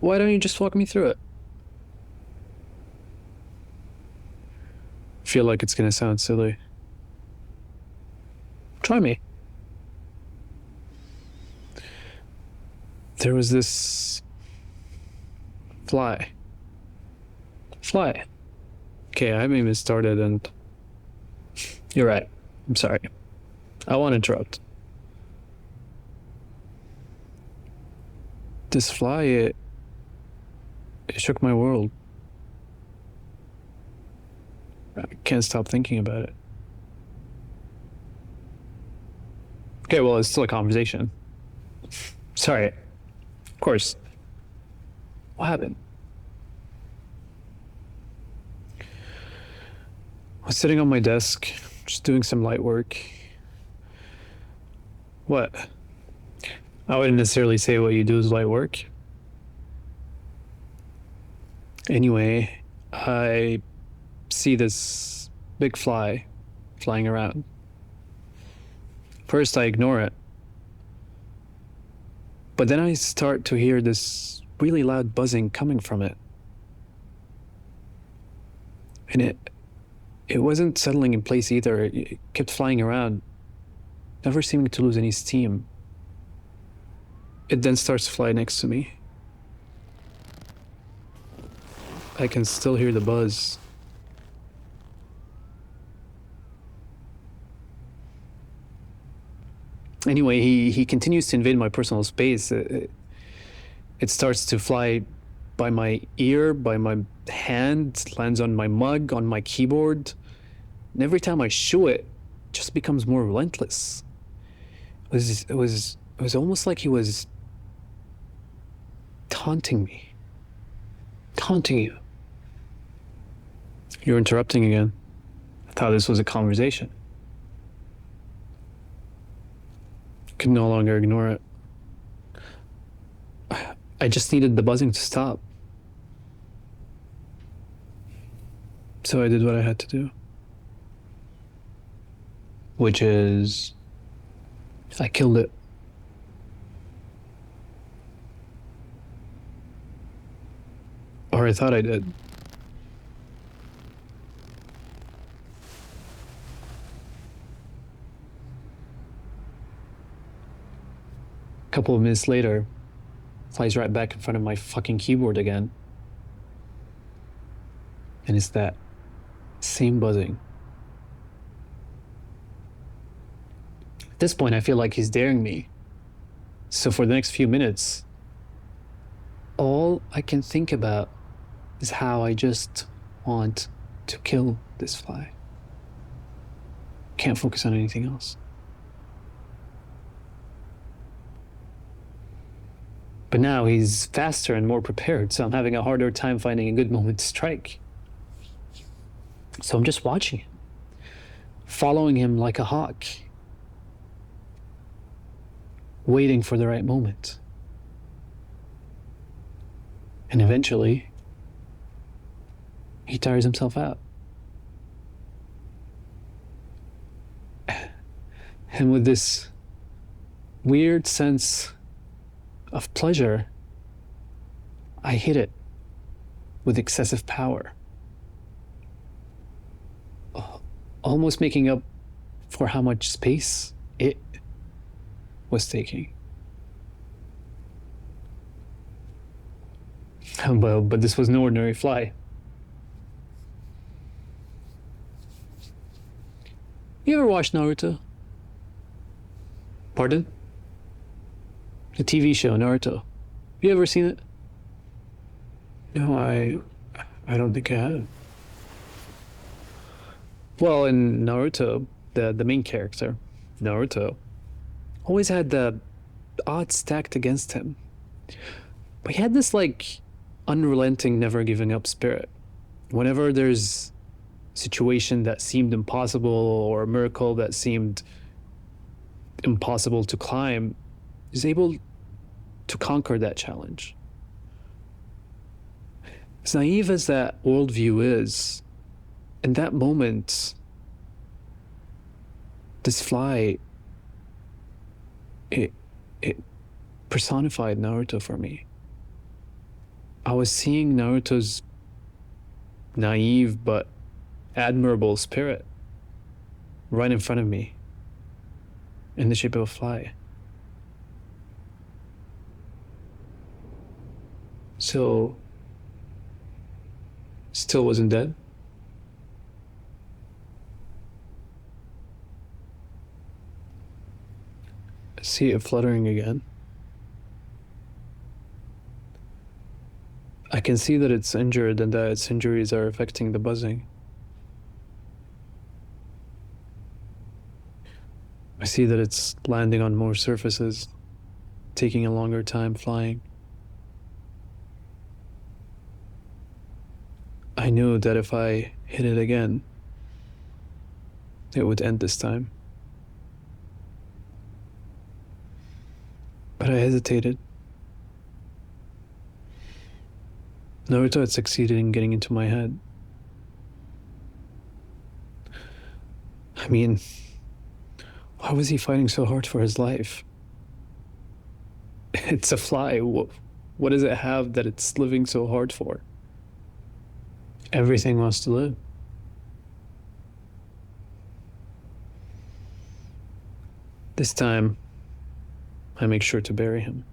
Why don't you just walk me through it? Feel like it's gonna sound silly. Try me. There was this fly. Fly. Okay, I haven't even started, and you're right. I'm sorry. I won't interrupt. This fly, it shook my world. I can't stop thinking about it. Okay, well, it's still a conversation. Sorry. Of course. What happened? I was sitting on my desk, just doing some light work. What? I wouldn't necessarily say what you do is light work. Anyway, I see this big fly flying around. First, I ignore it. But then I start to hear this really loud buzzing coming from it. And it wasn't settling in place either. It kept flying around, never seeming to lose any steam. It then starts to fly next to me. I can still hear the buzz. Anyway, he continues to invade my personal space. It starts to fly by my ear, by my hand, lands on my mug, on my keyboard. And every time I shoo it, it just becomes more relentless. It was almost like he was taunting me. Taunting you. You're interrupting again. I thought this was a conversation. Could no longer ignore it. I just needed the buzzing to stop. So I did what I had to do. Which is, I killed it. Or I thought I did. A couple of minutes later, flies right back in front of my fucking keyboard again. And it's that same buzzing. At this point, I feel like he's daring me. So for the next few minutes, all I can think about is how I just want to kill this fly. Can't focus on anything else. But now he's faster and more prepared, so I'm having a harder time finding a good moment to strike. So I'm just watching him, following him like a hawk, waiting for the right moment. And eventually, he tires himself out. And with this weird sense of pleasure, I hit it with excessive power, almost making up for how much space it was taking. But this was no ordinary fly. You ever watched Naruto? Pardon? The TV show Naruto. You ever seen it? No, I don't think I have. Well, in Naruto, the main character, Naruto, always had the odds stacked against him. But he had this like unrelenting, never giving up spirit. Whenever there's a situation that seemed impossible or a miracle that seemed impossible to climb, he's able to conquer that challenge. As naive as that worldview is, in that moment, this fly, it personified Naruto for me. I was seeing Naruto's naive but admirable spirit right in front of me in the shape of a fly. So, still wasn't dead? I see it fluttering again. I can see that it's injured and that its injuries are affecting the buzzing. I see that it's landing on more surfaces, taking a longer time flying. I knew that if I hit it again, it would end this time. But I hesitated. Naruto had succeeded in getting into my head. I mean, why was he fighting so hard for his life? It's a fly. What does it have that it's living so hard for? Everything wants to live. This time, I make sure to bury him.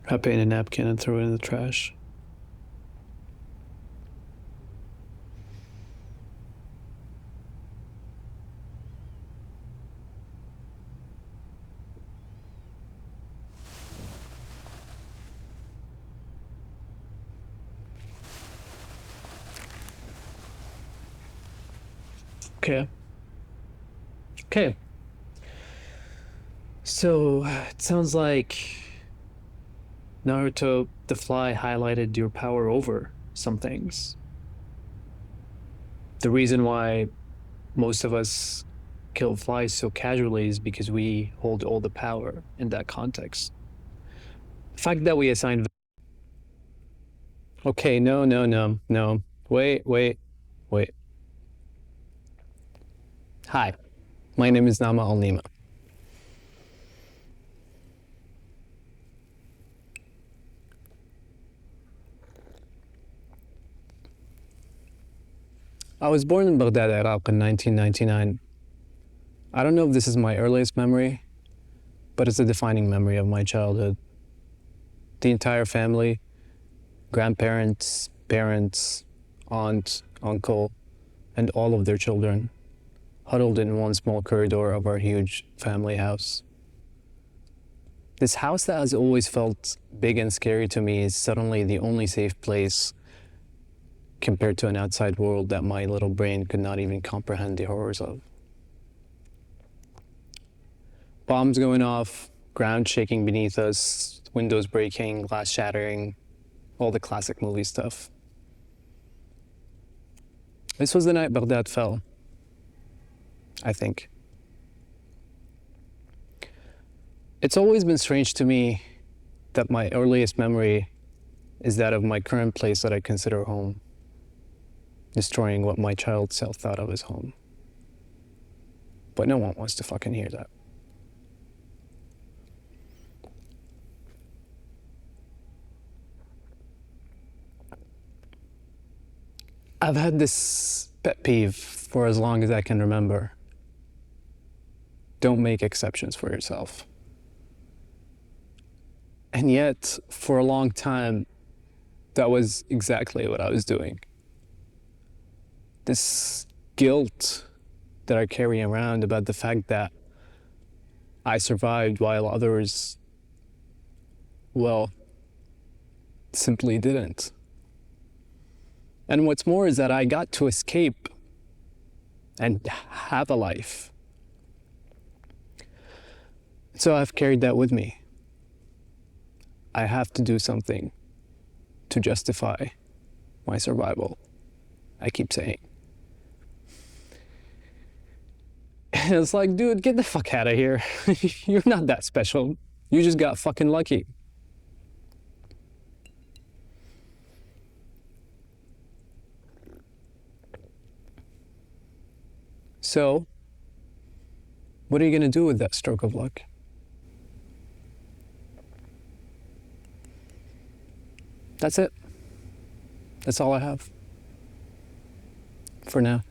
Wrap it in a napkin and throw it in the trash. Okay. Okay. So, it sounds like Naruto the Fly highlighted your power over some things. The reason why most of us kill flies so casually is because we hold all the power in that context. The fact that we assign. Okay, no, no, no, no. Wait, wait, wait. Hi, my name is Nama Al-Nima. I was born in Baghdad, Iraq in 1999. I don't know if this is my earliest memory, but it's a defining memory of my childhood. The entire family, grandparents, parents, aunt, uncle, and all of their children huddled in one small corridor of our huge family house. This house that has always felt big and scary to me is suddenly the only safe place compared to an outside world that my little brain could not even comprehend the horrors of. Bombs going off, ground shaking beneath us, windows breaking, glass shattering, all the classic movie stuff. This was the night Baghdad fell, I think. It's always been strange to me that my earliest memory is that of my current place that I consider home, destroying what my child self thought of as home. But no one wants to fucking hear that. I've had this pet peeve for as long as I can remember. Don't make exceptions for yourself. And yet, for a long time, that was exactly what I was doing. This guilt that I carry around about the fact that I survived while others, well, simply didn't. And what's more is that I got to escape and have a life. So I've carried that with me. I have to do something to justify my survival, I keep saying. And it's like, dude, get the fuck out of here. You're not that special. You just got fucking lucky. So, what are you gonna do with that stroke of luck? That's it. That's all I have for now.